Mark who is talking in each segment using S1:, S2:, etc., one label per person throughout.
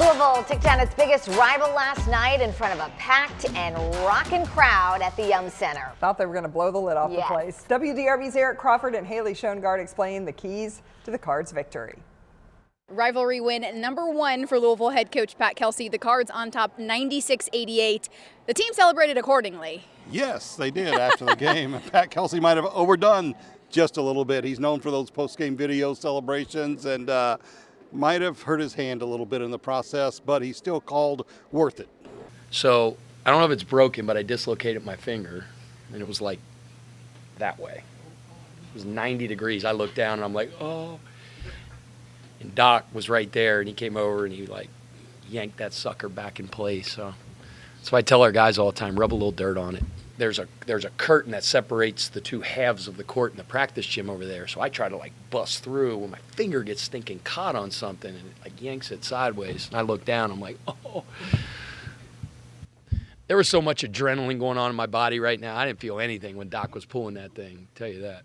S1: Louisville took down its biggest rival last night in front of a packed and rocking crowd at the Yum Center.
S2: Thought they were going to blow the lid off the place. WDRB's Eric Crawford and Haley Schoengard explain the keys to the Cards' victory.
S3: Rivalry win #1 for Louisville head coach Pat Kelsey. The Cards on top 96-88. The team celebrated accordingly.
S4: Yes, they did after the game. Pat Kelsey might have overdone just a little bit. He's known for those post-game video celebrations and might have hurt his hand a little bit in the process, but he still called worth it.
S5: So I don't know if it's broken, but I dislocated my finger, and it was like that way. It was 90 degrees. I looked down, and I'm like, oh. And Doc was right there, and he came over, and he like yanked that sucker back in place. So that's why I tell our guys all the time, rub a little dirt on it. There's a curtain that separates the two halves of the court in the practice gym over there. So I try to like bust through when my finger gets stinking caught on something and it like yanks it sideways. And I look down, I'm like, oh. There was so much adrenaline going on in my body right now. I didn't feel anything when Doc was pulling that thing, I'll tell you that.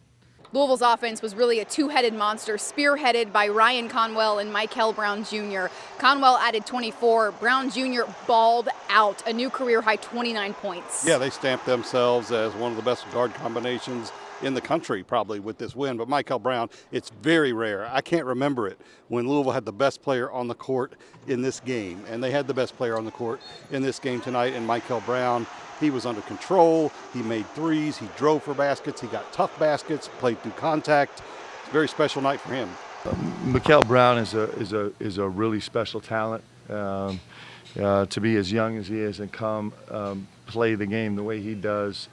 S3: Louisville's offense was really a two-headed monster, spearheaded by Ryan Conwell and Michael Brown Jr. Conwell added 24. Brown Jr. balled out, a new career-high 29 points.
S4: Yeah, they stamped themselves as one of the best guard combinations in the country probably with this win. But Michael Brown, it's very rare. I can't remember it when Louisville had the best player on the court in this game. And they had the best player on the court in this game tonight, and Michael Brown. He was under control, he made threes, he drove for baskets, he got tough baskets, played through contact. It's a very special night for him.
S6: Michael Brown is a really special talent. To be as young as he is and come play the game the way he does,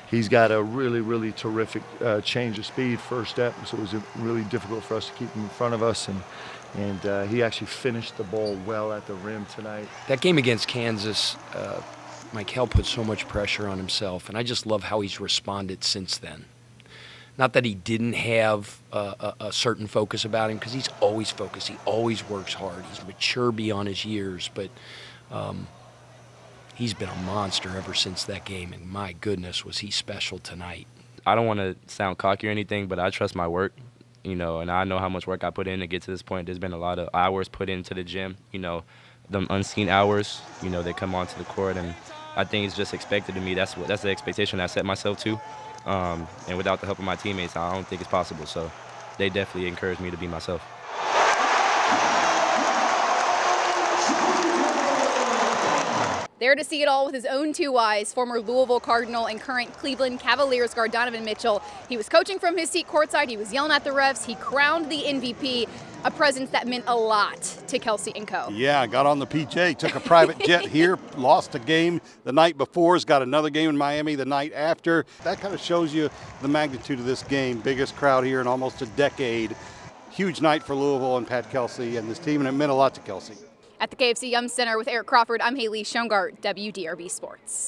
S6: he's got a really terrific change of speed first step, so it was really difficult for us to keep him in front of us, and he actually finished the ball well at the rim tonight.
S5: That game against Kansas, Michael put so much pressure on himself, and I just love how he's responded since then. Not that he didn't have a certain focus about him, because he's always focused. He always works hard. He's mature beyond his years, but he's been a monster ever since that game, and my goodness, was he special tonight.
S7: I don't want to sound cocky or anything, but I trust my work, and I know how much work I put in to get to this point. There's been a lot of hours put into the gym, them unseen hours, they come onto the court, and I think it's just expected of me. That's the expectation I set myself to. And without the help of my teammates, I don't think it's possible. So they definitely encouraged me to be myself.
S3: There to see it all with his own two eyes, former Louisville Cardinal and current Cleveland Cavaliers guard Donovan Mitchell. He was coaching from his seat courtside. He was yelling at the refs. He crowned the MVP, a presence that meant a lot to Kelsey and co.
S4: Yeah, got on the PJ, took a private jet here, lost a game the night before, has got another game in Miami the night after. That kind of shows you the magnitude of this game. Biggest crowd here in almost a decade. Huge night for Louisville and Pat Kelsey and this team, and it meant a lot to Kelsey.
S3: At the KFC Yum Center with Eric Crawford, I'm Haley Schoengard, WDRB Sports.